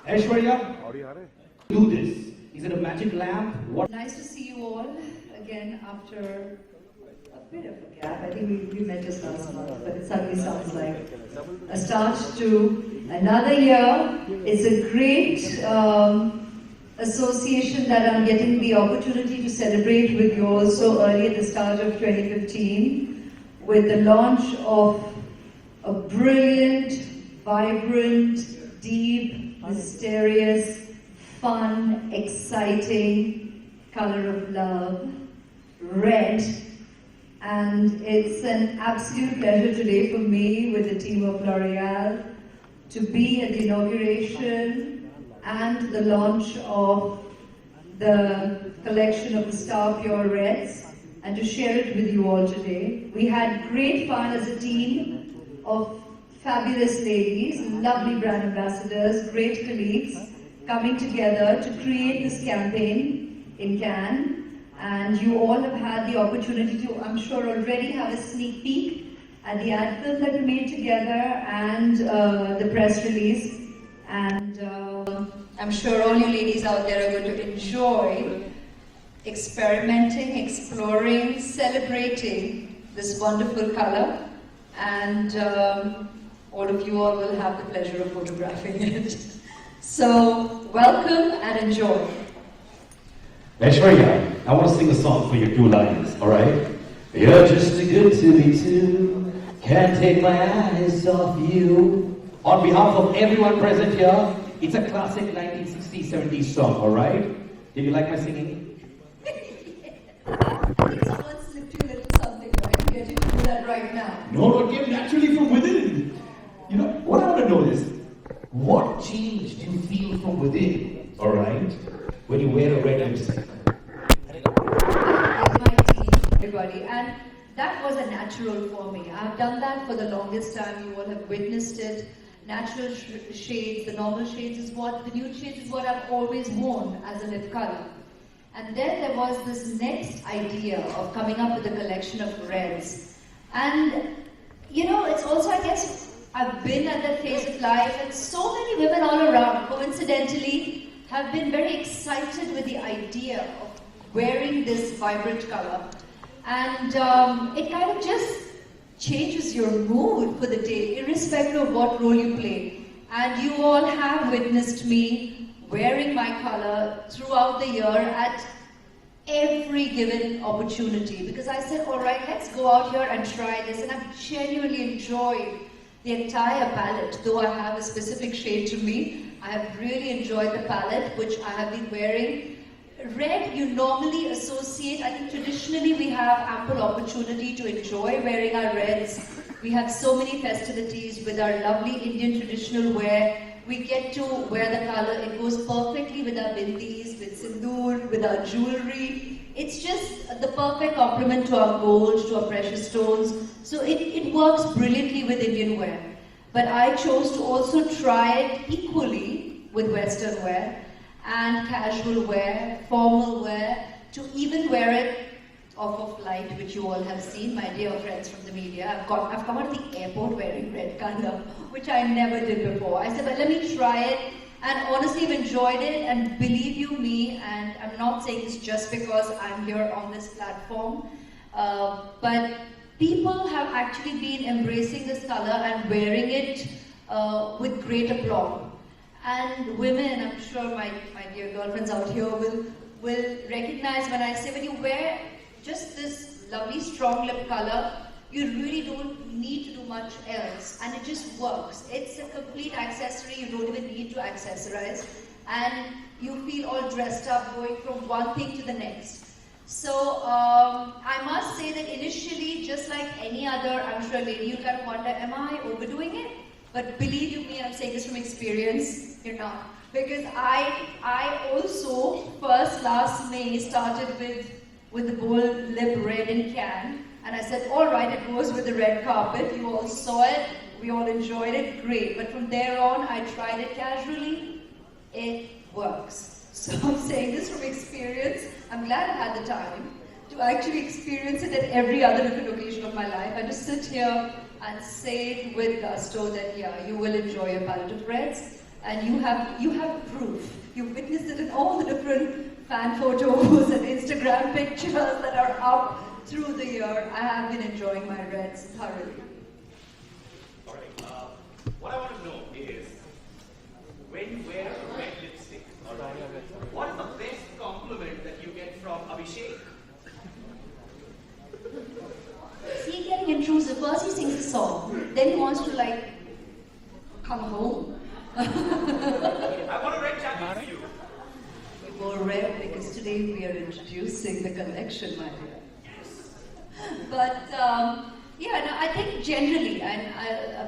Aishwarya, do this. Is it a magic lamp? What? Nice to see you all again after a bit of a gap. I think we met just last month, but it suddenly sounds like a start to another year. It's a great association that I'm getting the opportunity to celebrate with you all so early at the start of 2015 with the launch of a brilliant, vibrant, deep, mysterious, fun, exciting color of love, red. And it's an absolute pleasure today for me with the team of L'Oreal to be at the inauguration and the launch of the collection of the Star Pure Reds and to share it with you all today. We had great fun as a team of fabulous ladies, lovely brand ambassadors, great colleagues coming together to create this campaign in Cannes. And you all have had the opportunity to, I'm sure, already have a sneak peek at the ad film that we made together and the press release. And I'm sure all you ladies out there are going to enjoy experimenting, exploring, celebrating this wonderful color. And all of you all will have the pleasure of photographing it. So, welcome and enjoy. Aishwarya, I want to sing a song for your 2 lines, alright? You're just too good to be true, can't take my eyes off you. On behalf of everyone present here, it's a classic 1960s, 70s song, alright? Did you like my singing? Someone slipped you a little something, right? Get you to do that right now. No, it came naturally from within. You know, what I want to know is, what change do you feel from within, alright, when you wear a red lipstick? It's my team, everybody, and that was a natural for me. I've done that for the longest time. You all have witnessed it. Natural shades, the normal shades is what, the nude shades is what I've always worn as a lip color. And then there was this next idea of coming up with a collection of reds. And, you know, it's also, I guess, I've been at that phase of life and so many women all around, coincidentally, have been very excited with the idea of wearing this vibrant color. And it kind of just changes your mood for the day, irrespective of what role you play. And you all have witnessed me wearing my color throughout the year at every given opportunity. Because I said, all right, let's go out here and try this. And I've genuinely enjoyed the entire palette. Though I have a specific shade to me, I have really enjoyed the palette, which I have been wearing. Red, you normally associate, I think traditionally we have ample opportunity to enjoy wearing our reds. We have so many festivities with our lovely Indian traditional wear. We get to wear the color, it goes perfectly with our bindis, with sindoor, with our jewelry. It's just the perfect complement to our gold, to our precious stones. So it works brilliantly with Indian wear. But I chose to also try it equally with Western wear and casual wear, formal wear, to even wear it off of flight, which you all have seen, my dear friends from the media. I've come out of the airport wearing red color, which I never did before. I said, but let me try it, and honestly I've enjoyed it, and believe you me, and I'm not saying this just because I'm here on this platform, but people have actually been embracing this color and wearing it with great aplomb. And women, I'm sure my dear girlfriends out here will recognize when I say, when you wear just this lovely strong lip color, you really don't need to do much else, and it just works. It's a complete accessory, you don't even need to accessorize, and you feel all dressed up going from one thing to the next. So I must say that initially, just like any other, I'm sure lady, you kind of wonder, am I overdoing it? But believe you me, I'm saying this from experience, you're not. Because I also, first last May, started with the bold lip red in Cannes. And I said, all right, it goes with the red carpet. You all saw it. We all enjoyed it. Great. But from there on, I tried it casually. It works. So I'm saying this from experience. I'm glad I had the time to actually experience it at every other different occasion of my life. I just sit here and say it with gusto that, yeah, you will enjoy your palette of reds. And you have proof. You've witnessed it in all the different fan photos and Instagram pictures that are up through the year. I have been enjoying my reds thoroughly. All right. What I want to know is, when you wear a red lipstick, what is the best compliment that you get from Abhishek? See, getting intrusive. First he sings a song, then he wants to like come home. I want a red jacket for you. We wore red because today we are introducing the collection, my dear. But yeah, no, I think generally, and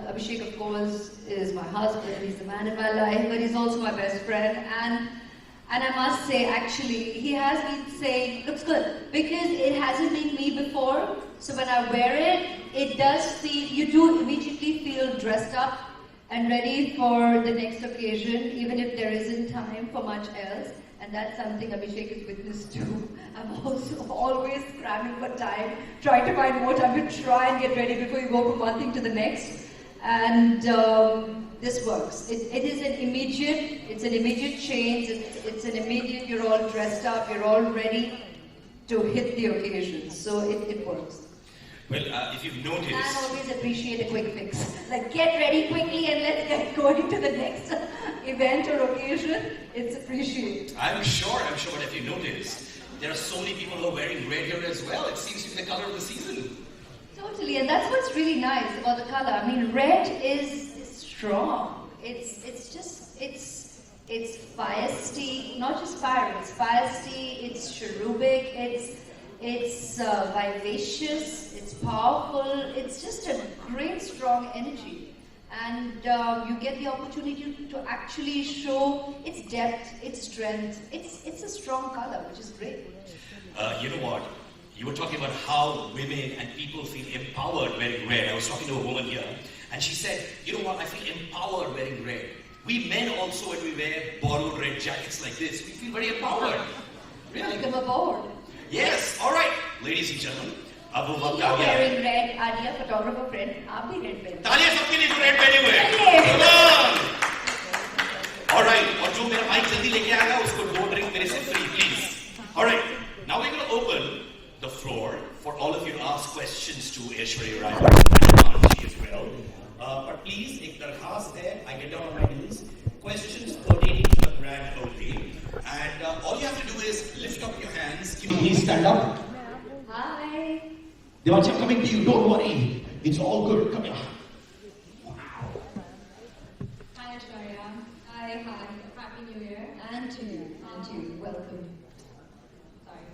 Abhishek, of course, is my husband. He's the man in my life, but he's also my best friend. And I must say, actually, he has been saying, looks good, because it hasn't been me before. So when I wear it, it does feel, you do immediately feel dressed up and ready for the next occasion, even if there isn't time for much else. And that's something Abhishek is witness to. I'm also always cramming for time, trying to find more time to try and get ready before you go from one thing to the next. And this works. It is an immediate change. It's an immediate, you're all dressed up, you're all ready to hit the occasion. So it works. Well, if you've noticed... And I always appreciate a quick fix. Like, get ready quickly and let's get going to the next event or occasion. It's appreciated. I'm sure, but if you notice, there are so many people who are wearing red here as well. It seems to be the color of the season. Totally, and that's what's really nice about the color. I mean, red is strong. It's feisty, not just fiery, it's feisty, it's cherubic, it's vivacious, it's powerful, it's just a great strong energy. And you get the opportunity to actually show its depth, its strength. It's a strong color, which is great. You know what? You were talking about how women and people feel empowered wearing red. I was talking to a woman here, and she said, you know what, I feel empowered wearing red. We men also, when we wear borrowed red jackets like this, we feel very empowered. Really? Welcome aboard. Yes, all right, ladies and gentlemen. अब वो वक्त आ You're गया wearing red, Adia, photographer friend. आप भी red पहन. तालियां सबके लिए जो रेड पहने हुए हैं. चलिए. Come on. All right, और जो मेरा माइक जल्दी लेके आएगा उसको 2 ड्रिंक मेरे से free, please. All right, now we're going to open the floor for all of you to ask questions to Aishwarya Rai Bachchan as well. But please, एक दरखास्त है, I get down on my knees. Questions pertaining to the brand only, and all you have to do is lift up your hands. Please stand up. Hi. Devanshi, I'm coming to you. Don't worry. It's all good. Come here. Wow. Hi Aishwarya. Hi. Happy New Year. And to you. Welcome. Sorry.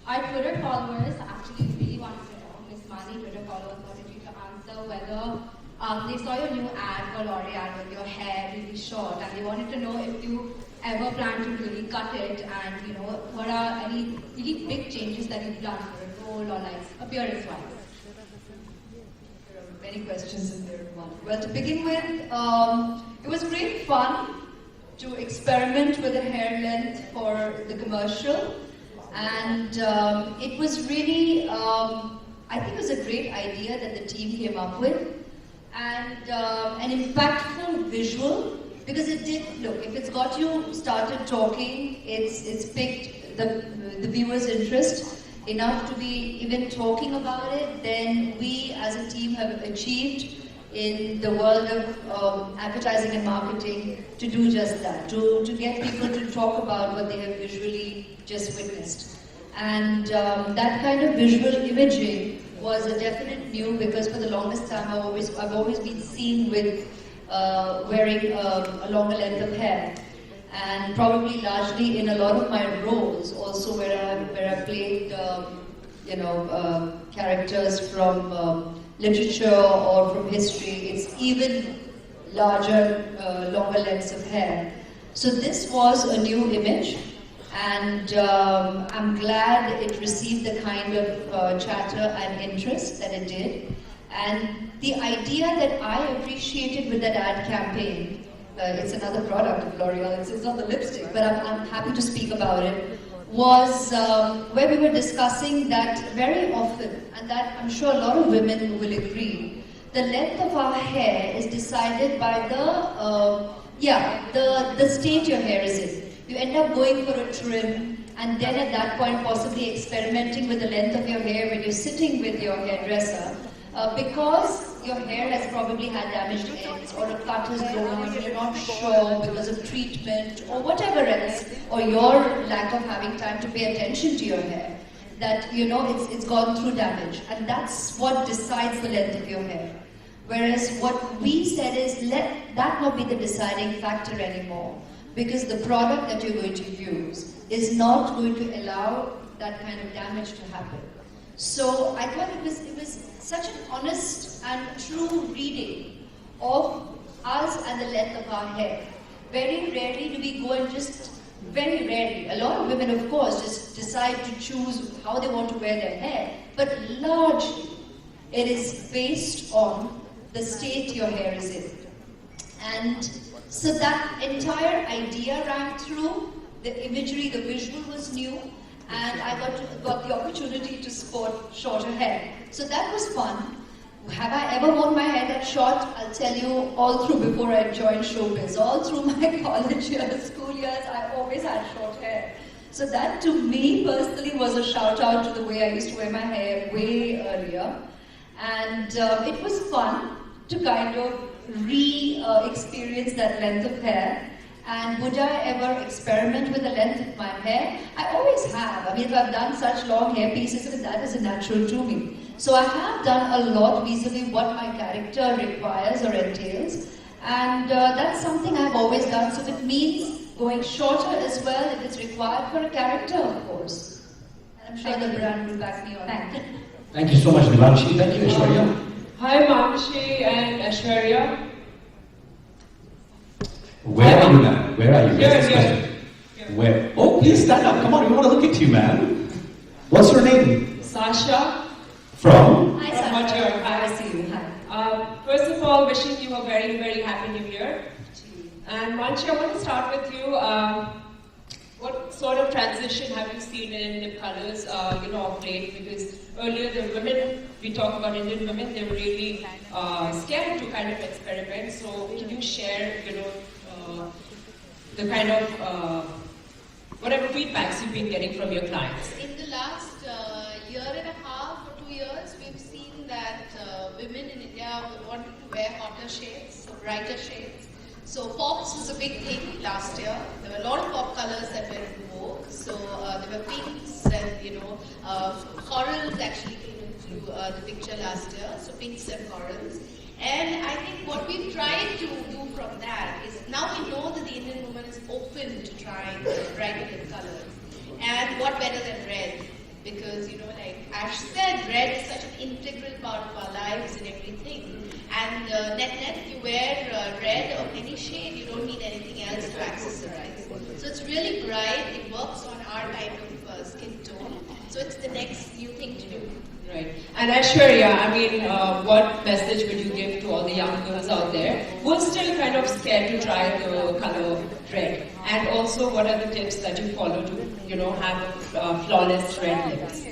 Our Twitter followers actually really wanted to know, Miss Mani Twitter followers wanted you to answer whether they saw your new ad for LOreal with your hair really short, and they wanted to know if you ever plan to really cut it, and you know, what are any really big changes that you've done for a role or like appearance-wise? There are many questions in there. Well, to begin with, it was great fun to experiment with the hair length for the commercial, and it was really, I think it was a great idea that the team came up with, and an impactful visual, because it did, look, if it's got you started talking, it's piqued the viewer's interest enough to be even talking about it, then we as a team have achieved in the world of advertising and marketing to do just that, to get people to talk about what they have visually just witnessed. And that kind of visual imaging was a definite new, because for the longest time I've always been seen with wearing a longer length of hair, and probably largely in a lot of my roles also where I played characters from literature or from history, it's even larger, longer lengths of hair. So this was a new image, And I'm glad it received the kind of chatter and interest that it did. And the idea that I appreciated with that ad campaign, it's another product of L'Oreal, it's not the lipstick, but I'm happy to speak about it, was where we were discussing that very often, and that I'm sure a lot of women will agree, the length of our hair is decided by the state your hair is in. You end up going for a trim, and then at that point possibly experimenting with the length of your hair when you're sitting with your hairdresser, because your hair has probably had damaged ends, or a cut has grown, you're not sure because of treatment, or whatever else, or your lack of having time to pay attention to your hair, that you know it's gone through damage, and that's what decides the length of your hair. Whereas what we said is, let that not be the deciding factor anymore, because the product that you're going to use is not going to allow that kind of damage to happen. So I thought it was such an honest and true reading of us and the length of our hair. Very rarely do we go and very rarely, a lot of women of course just decide to choose how they want to wear their hair, but largely it is based on the state your hair is in. And so that entire idea rang through, the imagery, the visual was new, and I got the opportunity to sport shorter hair. So that was fun. Have I ever worn my hair that short? I'll tell you, all through before I joined showbiz, all through my college years, school years, I always had short hair. So that to me personally was a shout out to the way I used to wear my hair way earlier. And it was fun to kind of re-experience that length of hair. And would I ever experiment with the length of my hair? I always have. I mean, if I've done such long hair pieces, that is a natural to me. So I have done a lot vis-a-vis what my character requires or entails. And that's something I've always done. So it means going shorter as well if it's required for a character, of course. And I'm sure the brand will back me on that. Thank you so much, Devanshi. Thank you, Aishwarya. Hi, Manshi and Aishwarya. Where are you, man? Where are you? Here. Where? Oh, please stand up. Come on, we want to look at you, man. What's your name? Sasha. From? Hi, From Sasha. Madhya. I see you. Hi. First of all, wishing you a very, very happy new year. And Manshi, I want to start with you. What sort of transition have you seen in lip colors, of late? Because earlier the women, we talk about Indian women, they were really scared to kind of experiment. So can you share, the kind of whatever feedbacks you've been getting from your clients? In the last year and a half or 2 years, we've seen that women in India wanted to wear hotter shades, so brighter shades. So pops was a big thing last year. There were a lot of pop colors that were in vogue. So there were pinks and corals actually came into the picture last year. So pinks and corals. And I think what we've tried to do from that is now we know that the Indian woman is open to trying brighter lip colors. And what better than red? Because, like Ash said, red is such an integral part of our lives and everything. And net, if you wear red of any shade, you don't need anything else to accessorize. So it's really bright, it works on our type of skin tone. So it's the next new thing to do. Right. And Aishwarya, I mean, what message would you give to all the young girls out there who are still kind of scared to try the color red? And also, what are the tips that you follow to, have flawless red lips?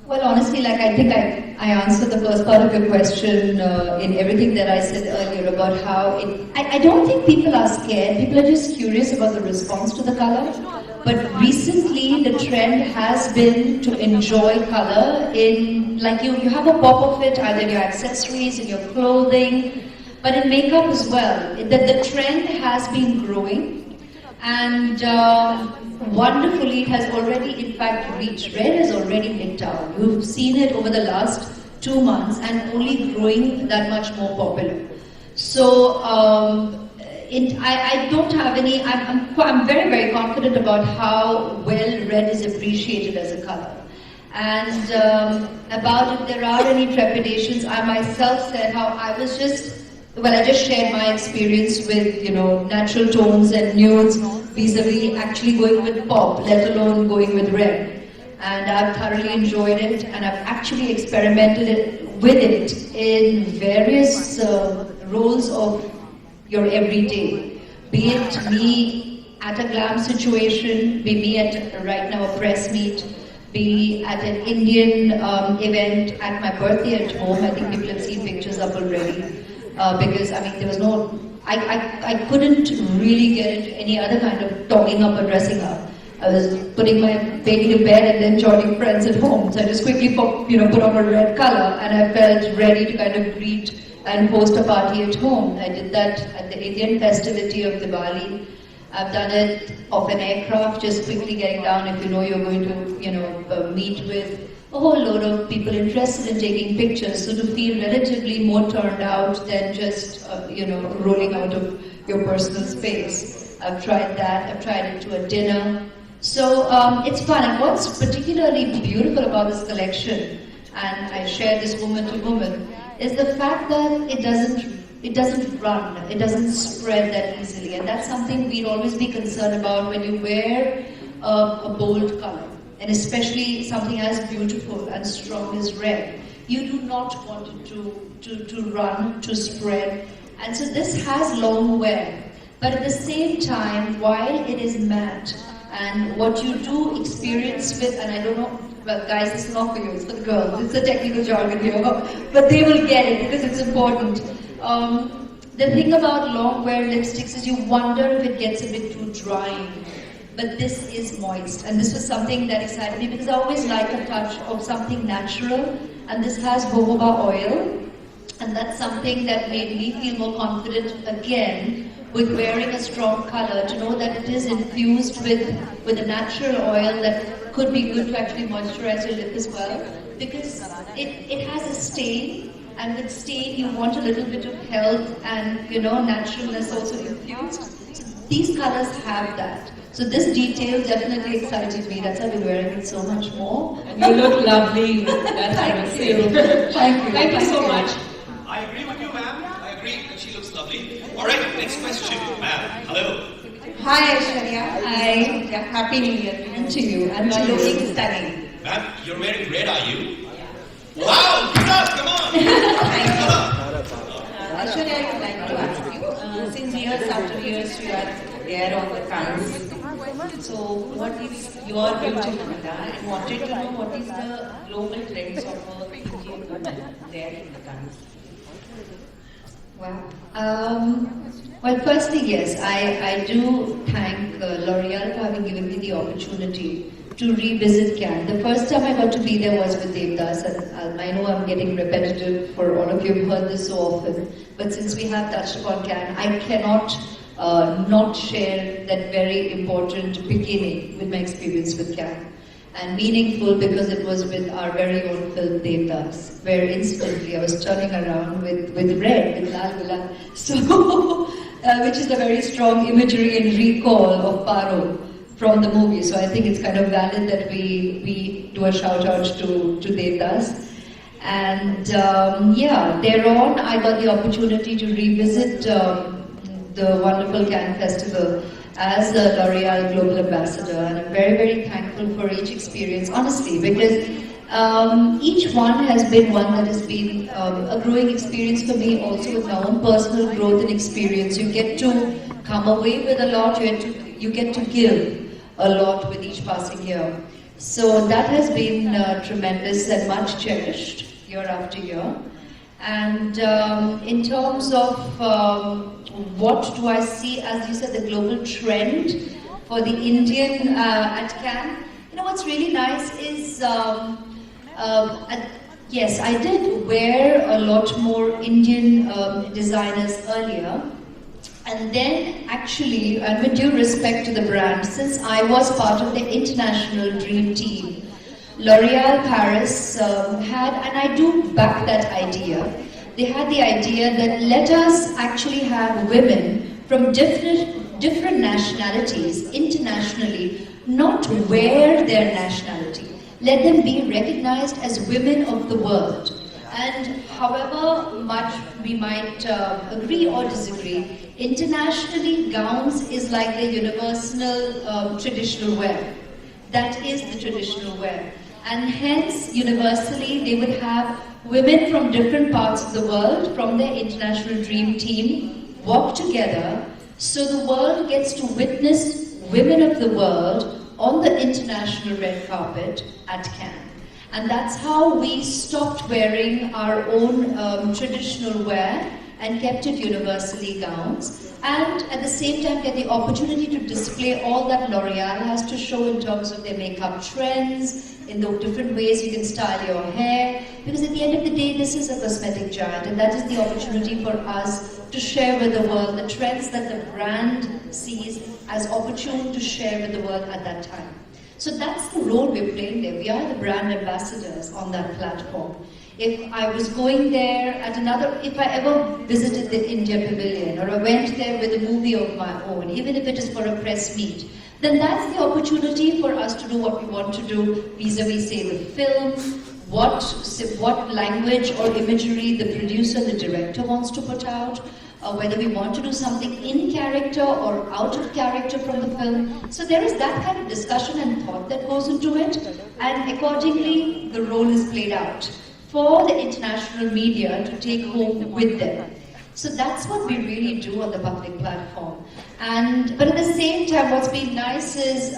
Well, honestly, I think I answered the first part of your question in everything that I said earlier about how I don't think people are scared. People are just curious about the response to the color. But recently, the trend has been to enjoy color in, you have a pop of it, either in your accessories, in your clothing, but in makeup as well. The trend has been growing, and wonderfully, it has already, in fact, reached. Red has already hit down. You've seen it over the last 2 months and only growing that much more popular. So, I don't have any, I'm very, very confident about how well red is appreciated as a color. And about if there are any trepidations, I myself said how I just shared my experience with, natural tones and nudes. vis-a-vis actually going with pop, let alone going with red. And I've thoroughly enjoyed it, and I've actually experimented with it in various roles of your everyday. Be it me at a glam situation, be me at right now a press meet, be at an Indian event, at my birthday at home. I think people have seen pictures up already. Because I mean there was no, I couldn't really get into any other kind of talking up or dressing up. I was putting my baby to bed and then joining friends at home. So I just quickly put on a red color, and I felt ready to kind of greet and host a party at home. I did that at the Indian festivity of Diwali. I've done it off an aircraft, just quickly getting down if you know you're going to meet with a whole load of people interested in taking pictures. So to feel relatively more turned out than just rolling out of your personal space. I've tried that. I've tried it to a dinner. So it's fun. And what's particularly beautiful about this collection, and I share this woman to woman, is the fact that it doesn't run, it doesn't spread that easily, and that's something we'd always be concerned about when you wear a bold color, and especially something as beautiful and strong as red. You do not want it to run, to spread, and so this has long wear. But at the same time, while it is matte, and what you do experience with, and I don't know, well guys, it's not for you, it's for the girls, it's a technical jargon here, but they will get it because it's important. The thing about long wear lipsticks is you wonder if it gets a bit too drying, but this is moist, and this was something that excited me because I always like a touch of something natural, and this has jojoba oil, and that's something that made me feel more confident again with wearing a strong color, to know that it is infused with a natural oil that could be good to actually moisturize your lip as well, because it has a stain, and with stain you want a little bit of health and naturalness also infused. So these colors have that. So this detail definitely excited me. That's why I've been wearing it so much more. And you look lovely with that. Thank you. Thank you. Thank you so much. I agree with you, ma'am. I agree that she looks lovely. All right, next question, ma'am. Hello. Hi, Aishwarya. Hi. Yeah, Happy New Year. And to you. And You're to you. looking stunning. Ma'am, you're wearing red, are you? Wow, get up, come on. Come on. Aishwarya, I would like to ask you, since years after years you are there on the fronts, so what is your beauty agenda, and wanted to know what is the global trends of Indian women there in the fronts? Wow. Well, firstly, yes, I do thank LOreal for having given me the opportunity to revisit Cannes. The first time I got to be there was with Devdas, and I know I'm getting repetitive for all of you who've heard this so often, but since we have touched upon Cannes, I cannot not share that very important beginning with my experience with Cannes. And meaningful because it was with our very own film Devdas, where instantly I was turning around with red, with Lal Gulal. So, which is a very strong imagery and recall of Paro from the movie. So I think it's kind of valid that we do a shout out to Devdas. And yeah, thereon I got the opportunity to revisit the wonderful Cannes Festival as the LOreal Global Ambassador, and I'm very, very thankful for each experience, honestly, because each one has been one that has been a growing experience for me, also with my own personal growth and experience. You get to come away with a lot, you get to give a lot with each passing year. So that has been tremendous and much cherished year after year. And in terms of what do I see, as you said, the global trend for the Indian at Cannes? What's really nice is, yes, I did wear a lot more Indian designers earlier. And then actually, and with due respect to the brand, since I was part of the international dream team, L'Oreal Paris had, and I do back that idea, they had the idea that let us actually have women from different nationalities internationally not wear their nationality. Let them be recognized as women of the world. And however much we might agree or disagree, internationally gowns is like the universal traditional wear. That is the traditional wear. And hence, universally, they would have women from different parts of the world, from their international dream team, walk together, so the world gets to witness women of the world on the international red carpet at Cannes. And that's how we stopped wearing our own traditional wear and kept it universally gowns, and at the same time get the opportunity to display all that L'Oreal has to show in terms of their makeup trends, in the different ways you can style your hair, because at the end of the day this is a cosmetic giant, and that is the opportunity for us to share with the world the trends that the brand sees as opportune to share with the world at that time. So that's the role we're playing there. We are the brand ambassadors on that platform. If I was going there at if I ever visited the India Pavilion, or I went there with a movie of my own, even if it is for a press meet, then that's the opportunity for us to do what we want to do vis-a-vis, say, the film, what language or imagery the producer, the director wants to put out, whether we want to do something in character or out of character from the film. So there is that kind of discussion and thought that goes into it, and accordingly the role is played out for the international media to take home with them. So that's what we really do on the public platform. But at the same time, what's been nice is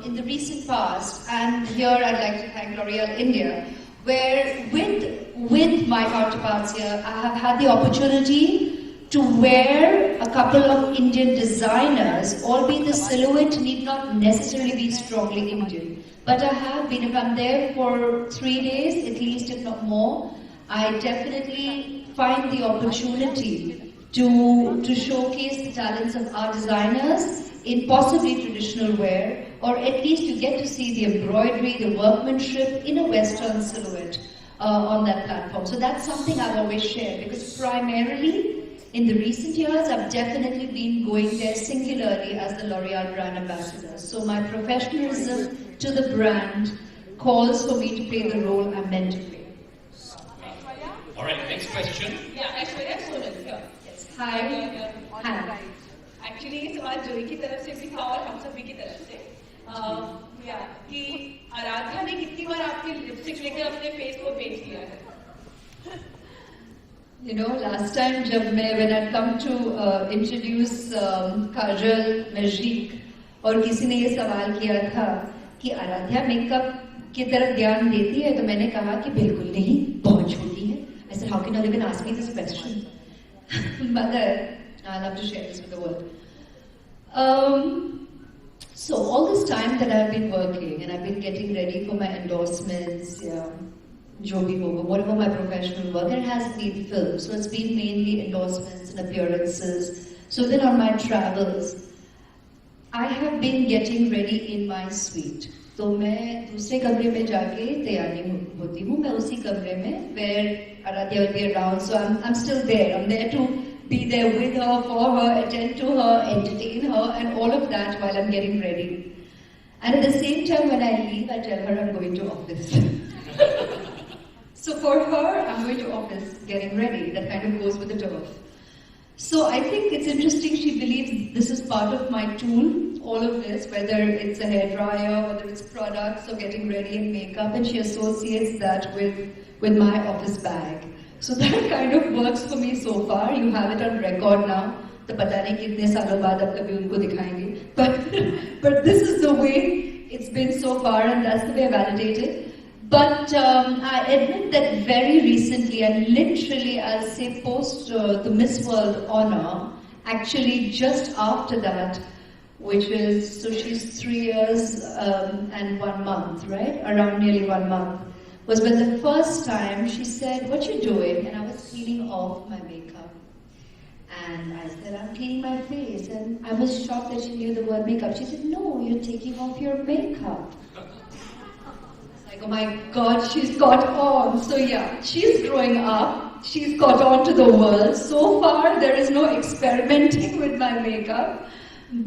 in the recent past, and here I'd like to thank L'Oreal India, where with my counterparts here, I have had the opportunity to wear a couple of Indian designers, albeit the silhouette need not necessarily be strongly Indian. But I have been, if I'm there for 3 days, at least if not more, I definitely find the opportunity to showcase the talents of our designers in possibly traditional wear, or at least you get to see the embroidery, the workmanship in a Western silhouette on that platform. So that's something I've always shared, because primarily in the recent years, I've definitely been going there singularly as the L'Oreal brand ambassador. So my professionalism to the brand calls for me to play the role I'm meant to play. All right, next question. Yeah, Aishwarya, Sonal, here. Yes. Hi. Hi. Actually, ये सवाल जोई की तरफ से भी था और हम सभी की तरफ से कि आराध्या ने कितनी बार आपकी लिपस्टिक लेकर अपने फेस को बेच दिया है? You know, last time when I'd come to introduce Kajal Magique, और किसी ने ये सवाल किया था कि आराध्या मेकअप की तरफ ध्यान देती है, तो मैंने कहा कि बिल्कुल नहीं, बहुत छोटी है. I said, how can you even ask me this question? But I'd love to share this with the world. So all this time that I've been working and I've been getting ready for my endorsements, jo bhi hoga, whatever my professional work, and it has been film, so it's been mainly endorsements and appearances. So then on my travels, I have been getting ready in my suite. तो मैं दूसरे कमरे में जाके तैयारी होती हूँ. मैं उसी कमरे में where Aradhya will be around, so I'm still there. I'm there to be there with her, for her, attend to her, entertain her, and all of that while I'm getting ready. And at the same time, when I leave, I tell her I'm going to office. So for her, I'm going to office, getting ready. That kind of goes with the turf. So I think it's interesting, she believes this is part of my tool, all of this, whether it's a hairdryer, whether it's products, or getting ready in makeup, and she associates that with my office bag. So that kind of works for me so far. You have it on record now. तो पता नहीं कितने सालों बाद अब कभी उनको दिखाएंगे. But this is the way it's been so far, and that's the way I validate it. But I admit that very recently, and literally I'll say post the Miss World honor, actually just after that, which is, so she's 3 years and 1 month, right? Around nearly 1 month, was when the first time she said, "What you doing?" And I was cleaning off my makeup. And I said, "I'm cleaning my face." And I was shocked that she knew the word makeup. She said, "No, you're taking off your makeup." Like, oh my God, she's got on. So yeah, she's growing up. She's got on to the world. So far, there is no experimenting with my makeup,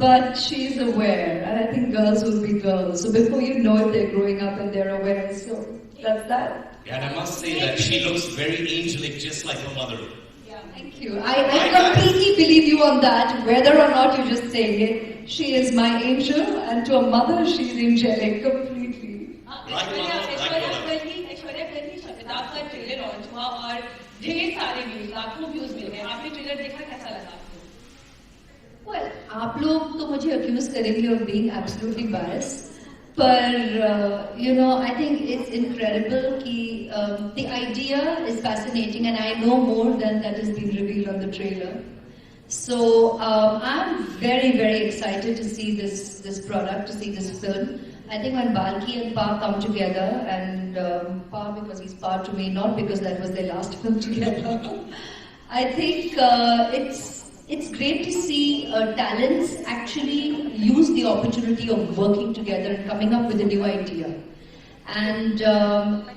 but she's aware. And I think girls will be girls. So before you know it, they're growing up and they're aware. So that's that. And I must say that she looks very angelic, just like her mother. Thank you. I completely believe you on that, whether or not you're just saying it. She is my angel, and to a mother, she's angelic completely. Aishwarya कल ही शब्दाब का trailer launch हुआ और ढेर सारे views, लाखों views मिल गए. आपने trailer देखा, कैसा लगा आपको? Well, आप लोग तो मुझे accuse करेंगे of being absolutely biased. But, I think it's incredible that the idea is fascinating and I know more than that has been revealed on the trailer. So, I'm very, very excited to see this product, to see this film. I think when Balki and Pa come together, and Pa because he's Pa to me, not because that was their last film together, I think it's great to see talents actually use the opportunity of working together and coming up with a new idea. And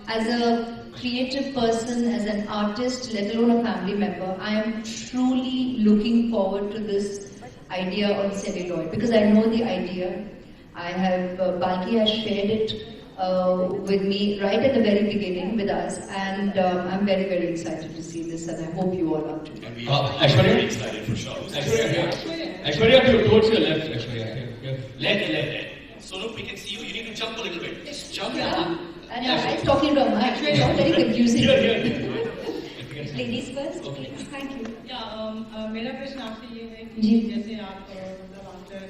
as a creative person, as an artist, let alone a family member, I am truly looking forward to this idea on celluloid because I know the idea. Balki has shared it with me right at the very beginning with us, and I'm very, very excited to see this, and I hope you all are too. And we are very excited for sure. Aishwarya, towards your left, Aishwarya. Left. So look, we can see you. You need to jump a little bit. Just jump. Yeah. And I was talking about my actually not very confusing. Ladies first, please. Thank you. मेरा प्रश्न आपसे ये है कि जैसे आप मतलब after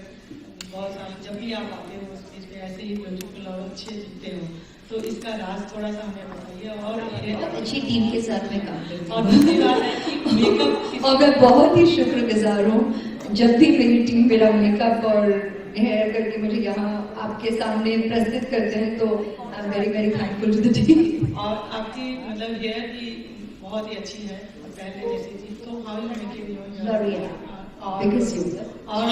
बहुत साल जब भी आप आते हो उस बीच में ऐसे ही ब्यूटीफुल और अच्छे दिखते हो, तो इसका राज थोड़ा सा हमें बताइए. और बहुत अच्छी टीम के साथ में काम करती हूँ. और दूसरी बात है कि मेकअप और मैं बहुत ही शुक्रगुजार हूँ जब भी मेरी टीम मेरा मेकअप और हेयर करके मुझे यहाँ आपके सामने प्रस्तुत करते हैं, तो I am very, very thankful to the team. और आपकी मतलब हेयर भी बहुत ही अच्छी है पहले जैसी थी, तो how you make it LOreal. Because you. और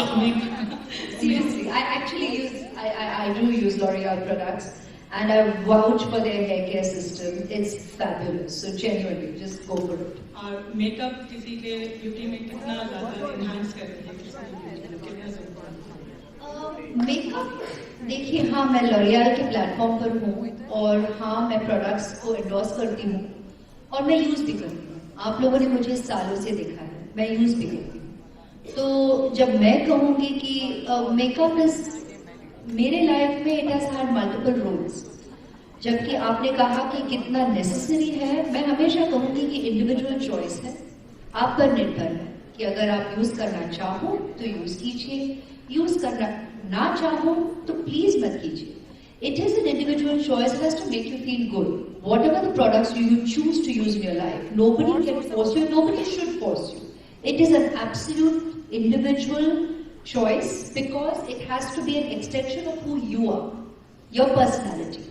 Seriously, I actually I do use LOreal products, and I vouch for their hair care system. It's fabulous. So genuinely, just go for it. और makeup किसी के beauty में कितना ज़्यादा enhance करती है, कितना मेकअप देखिए, हाँ मैं LOreal के प्लेटफॉर्म पर हूँ और हाँ मैं प्रोडक्ट्स को एंडोर्स करती हूँ और मैं यूज भी करती हूँ. आप लोगों ने मुझे सालों से देखा है, मैं यूज भी करती हूँ. तो जब मैं कहूँगी कि मेकअप इज मेरे लाइफ में it has had multiple roles, जबकि आपने कहा कि कितना नेसेसरी है, मैं हमेशा कहूँगी कि इंडिविजुअल चॉइस है, आप पर निर्भर है कि अगर आप यूज करना चाहो तो यूज कीजिए, यूज करना ना चाहो तो प्लीज मत कीजिए. It is an individual choice. It has to make you feel good. Whatever the products you choose to use in your life, nobody can force you, nobody should force you. It is an absolute individual choice because it has to be an extension of who you are, your personality.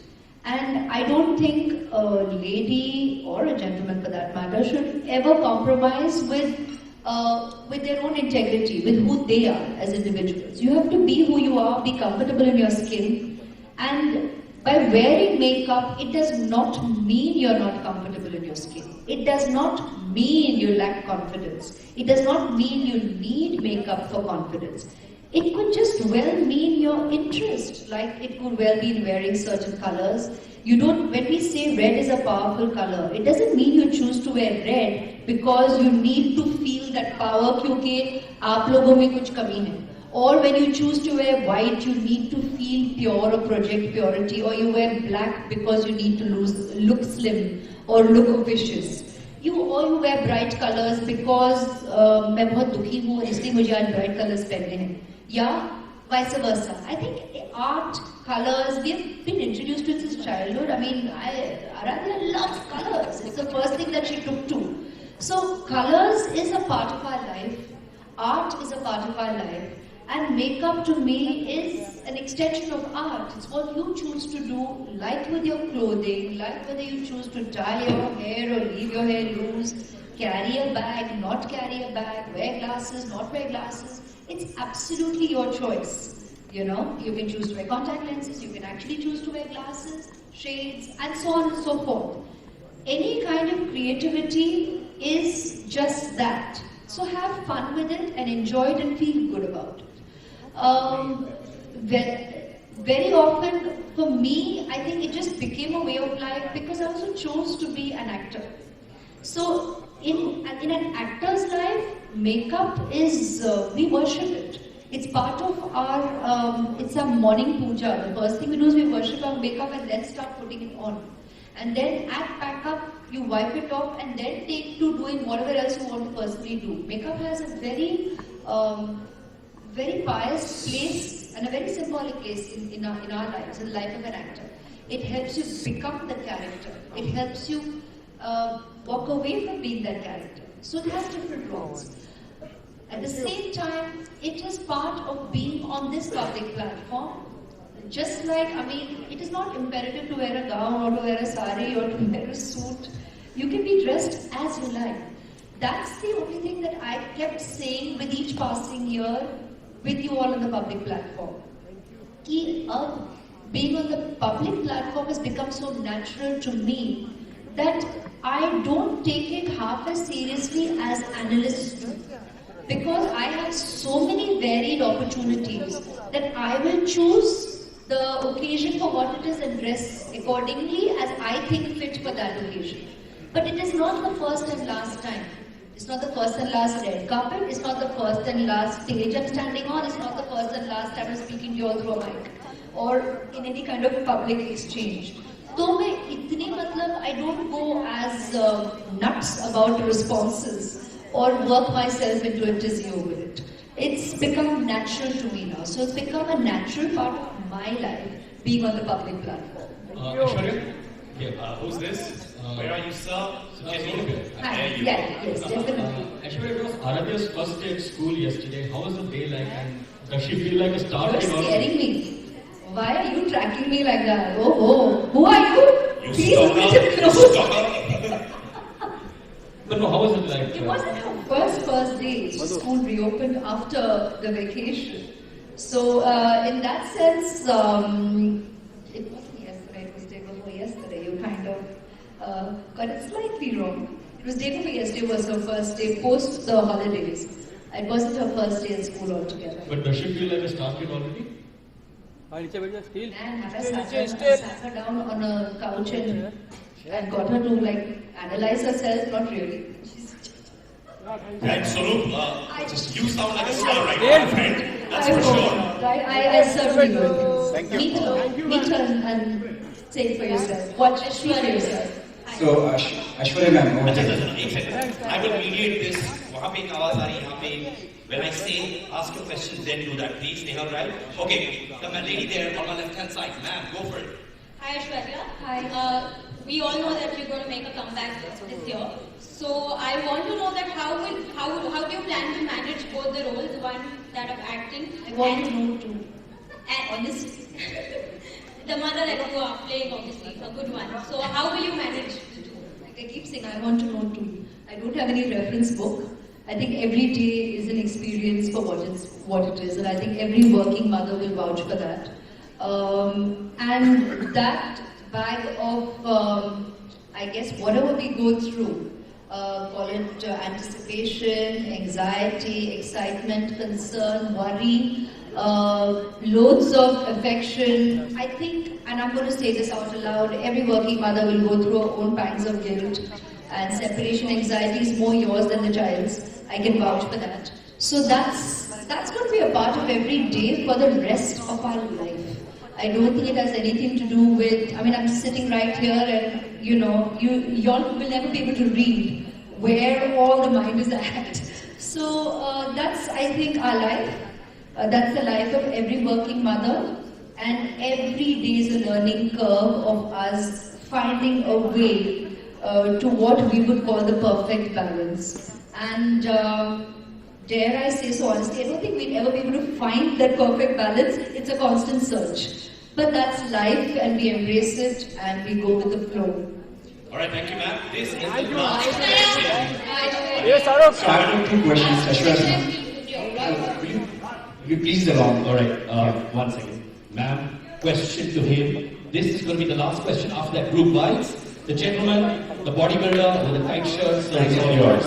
And I don't think a lady or a gentleman for that matter should ever compromise with their own integrity, with who they are as individuals. You have to be who you are, be comfortable in your skin. And by wearing makeup, it does not mean you're not comfortable in your skin. It does not mean you lack confidence. It does not mean you need makeup for confidence. It could just well mean your interest, like it could well be in wearing certain colors. When we say red is a powerful color, it doesn't mean you choose to wear red because you need to feel that power क्योंकि आप लोगों में कुछ कमी है. Or when you choose to wear white, you need to feel pure or project purity, or you wear black because you need to look slim or look vicious. Or you wear bright colors because मैं बहुत दुखी हूँ इसलिए मुझे आज bright colors पहनने हैं. या vice versa. I think art, colors, we have been introduced to it since childhood. I mean, Aradhya loves colors. It's the first thing that she took to. So colors is a part of our life. Art is a part of our life. And makeup to me is an extension of art. It's what you choose to do, like with your clothing, like whether you choose to tie your hair or leave your hair loose, carry a bag, not carry a bag, wear glasses, not wear glasses. It's absolutely your choice. You can choose to wear contact lenses, you can actually choose to wear glasses, shades, and so on and so forth. Any kind of creativity is just that. So have fun with it and enjoy it and feel good about it. very often, for me, I think it just became a way of life because I also chose to be an actor. So, in an actor's life, makeup is, we worship it. It's part of our, it's our morning puja. The first thing we do is we worship our makeup and then start putting it on. And then act back up, you wipe it off and then take to doing whatever else you want to personally do. Makeup has a very, very pious place and a very symbolic place in our lives, in the life of an actor. It helps you become the character. It helps you walk away from being that character. So it has different roles. At the same time, it is part of being on this public platform. Just like, I mean, it is not imperative to wear a gown or to wear a sari or to wear a suit. You can be dressed as you like. That's the only thing that I kept saying with each passing year with you all on the public platform. Being on the public platform has become so natural to me that I don't take it half as seriously as analysts do. Because I have so many varied opportunities that I will choose the occasion for what it is and dress accordingly as I think fit for that occasion. But it is not the first and last time. It's not the first and last red carpet. It's not the first and last stage I'm standing on. It's not the first and last time I'm speaking to you all through a mic or in any kind of public exchange. So I don't go as nuts about responses or work myself into a tizzy over it. It's become natural to me now. So it's become a natural part of my life, being on the public platform. Aishwarya? Yeah. Who's this? Where are you, sir? Hi. Yes, definitely. Aishwarya, it was Aradhya's first day at school yesterday. How was the day like? And does she feel like a star? You're scaring me. Why are you tracking me like that? Oh, who are you? Please look it close. But no, how was it like? It wasn't her first day. School reopened after the vacation. So in that sense, it wasn't yesterday, it was day before yesterday. You kind of got it slightly wrong. It was day before yesterday was her first day post the holidays. It wasn't her first day at school altogether. But does she feel like a star kid already? And I sat her down on a couch and got her to like analyze herself. Not really. Right, Swaroop, you sound like a star right now, friend. That's for sure. I certainly will. Thank you. Meet her and say it for yourself. Watch it for yourself. So, Aishwarya ma'am, I will mediate this. वहाँ पे एक आवाज आ रही है यहाँ पे. When I say ask your questions, then do that, please. Nehal, right? Okay, the lady there on my left-hand side, ma'am, go for it. Hi Aishwarya. Hi. We all know that you're going to make a comeback this year. So I want to know that how do you plan to manage both the roles, one that of acting I want to know too. And honestly, the mother that you are playing, obviously, a good one. So how will you manage the two? Like I keep saying, I want to know too. I don't have any reference book. I think every day is an experience for what it is, and I think every working mother will vouch for that. And that bag of, I guess, whatever we go through, call it anticipation, anxiety, excitement, concern, worry, loads of affection. I think, and I'm going to say this out aloud, every working mother will go through her own pangs of guilt, and separation anxiety is more yours than the child's. I can vouch for that. So that's going to be a part of every day for the rest of our life. I don't think it has anything to do with, I mean, I'm sitting right here and, y'all will never be able to read where all the mind is at. So that's, I think, our life. That's the life of every working mother. And every day is a learning curve of us finding a way to what we would call the perfect balance. And dare I say so honestly, I don't think we'll ever be able to find that perfect balance. It's a constant search. But that's life, and we embrace it and we go with the flow. Alright, thank you, ma'am. This is the last question. Yes, start with 2 questions, Aishwarya. Will you please along? Alright, 1 second. Ma'am, question to him. This is going to be the last question after that group bites. The gentleman, the bodybuilder with the tight shirt, so it's all yours.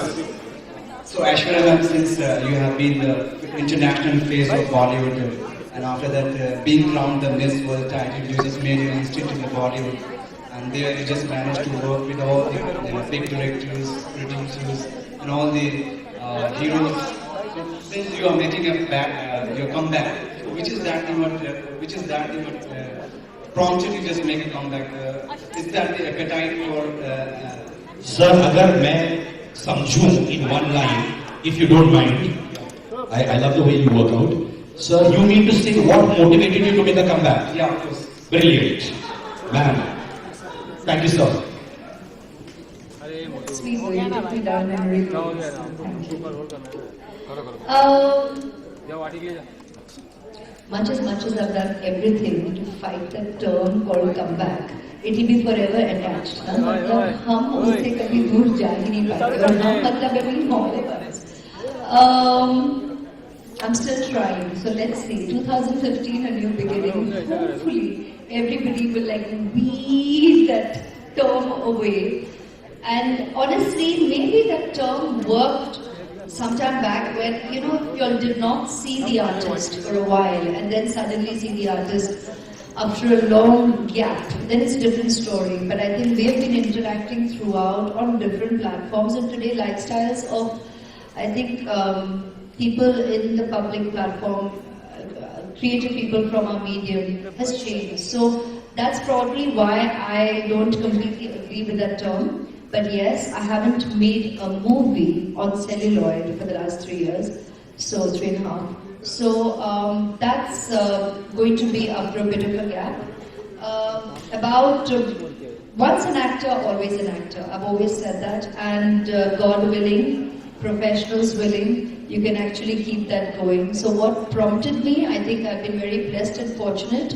So Aishwarya ma'am, since you have been the international face of Bollywood and after that being crowned the Miss World title, you just made your instinct in the Bollywood, and there you just managed to work with all the big directors, producers, and all the heroes. So since you are making your comeback, which is that thing what prompted you just make a comeback? Is that the appetite for? Sir, अगर मैं समझूं in one line, if you don't mind, I love the way you work out. Sir, you mean to say what motivated you to make a comeback? Yeah, of course. Brilliant, man. Thank you, sir. Sweet way you took me down memory lane. Thank you. Much as I've done everything to fight that term called comeback, it will be forever attached. मतलब हम उससे कभी दूर जा ही नहीं पाते और हम मतलब कभी all of us. I'm still trying. So let's see. 2015, a new beginning. Hopefully, everybody will like weave that term away. And honestly, maybe that term worked sometime back when, you know, you all did not see the artist for a while and then suddenly see the artist after a long gap. Then it's a different story. But I think we have been interacting throughout on different platforms, and today lifestyles of, I think, people in the public platform, creative people from our medium has changed. So that's probably why I don't completely agree with that term. But yes, I haven't made a movie on celluloid for the last 3 years, so 3.5. So that's going to be after a bit of a gap. About once an actor, always an actor. I've always said that, and God willing, professionals willing, you can actually keep that going. So what prompted me, I think I've been very blessed and fortunate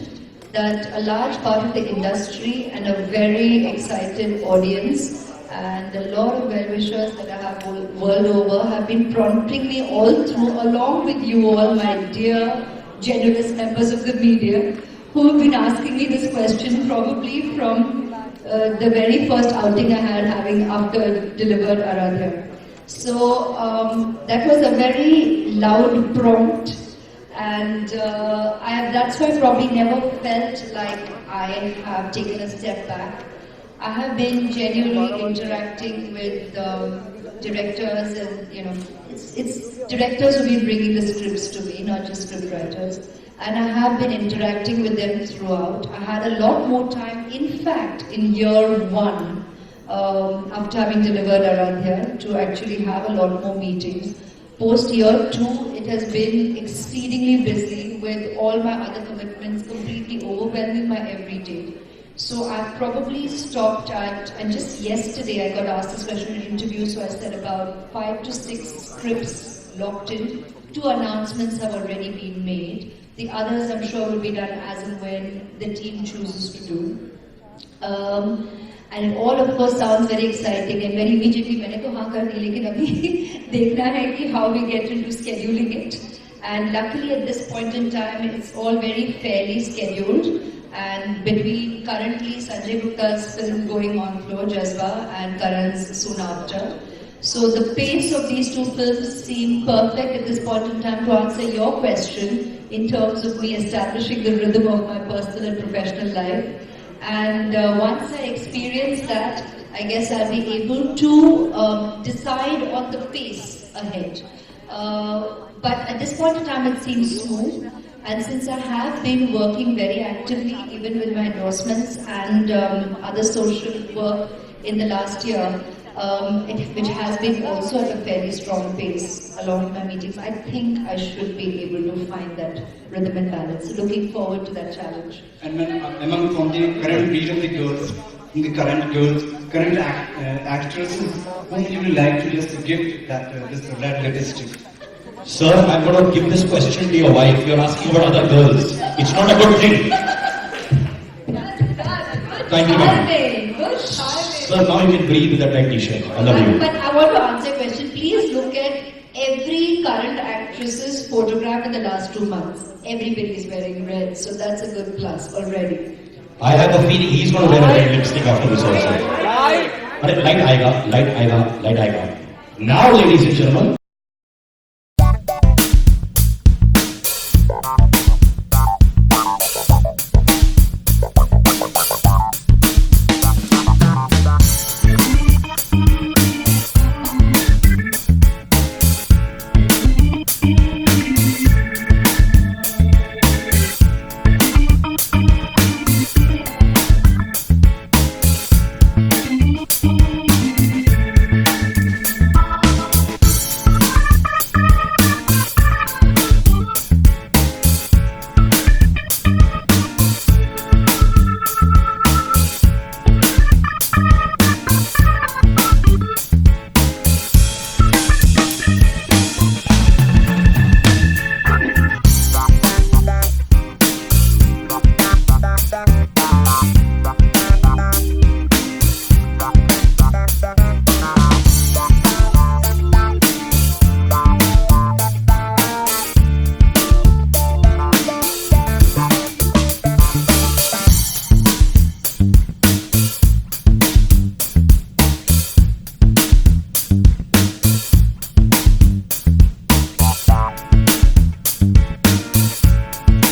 that a large part of the industry and a very excited audience and a lot of well-wishers that I have world over have been prompting me all through, along with you all, my dear, generous members of the media, who have been asking me this question probably from the very first outing I had after delivered Aradhya. So that was a very loud prompt, and that's why I probably never felt like I have taken a step back. I have been genuinely interacting with directors, and you know, it's directors who've been bringing the scripts to me, not just script writers. And I have been interacting with them throughout. I had a lot more time, in fact, in year one, after having delivered Aradhya, to actually have a lot more meetings. Post year two, it has been exceedingly busy with all my other commitments completely overwhelming my everyday. So I've probably stopped at, and just yesterday I got asked this question in an interview, so I said about 5 to 6 scripts locked in. 2 announcements have already been made. The others I'm sure will be done as and when the team chooses to do. And it all of course sounds very exciting and very immediately मैंने तो हाँ कर दी, लेकिन अभी देखना है कि how we get into scheduling it. And luckily at this point in time it's all very fairly scheduled. And between currently Sanjay Gupta's film going on floor, Jazba, and Karan's soon after. So the pace of these 2 films seem perfect at this point in time to answer your question in terms of me establishing the rhythm of my personal and professional life. And once I experience that, I guess I'll be able to decide on the pace ahead. But at this point in time it seems smooth. And since I have been working very actively, even with my endorsements and other social work in the last year, which has been also at a fairly strong pace along with my meetings, I think I should be able to find that rhythm and balance. So looking forward to that challenge. And when, from the current breed of the girls, from the current actresses, whom you would like to just give that this red lipstick? Sir, I'm going to give this question to your wife. You're asking about other girls. It's not a good thing. Thank you, ma'am. Sir, now you can breathe with that red t-shirt. I love you. But I want to answer a question. Please look at every current actress's photograph in the last 2 months. Everybody is wearing red, so that's a good plus already. I have a feeling he's going to wear a red lipstick after this also. Light aega. Now, ladies and gentlemen.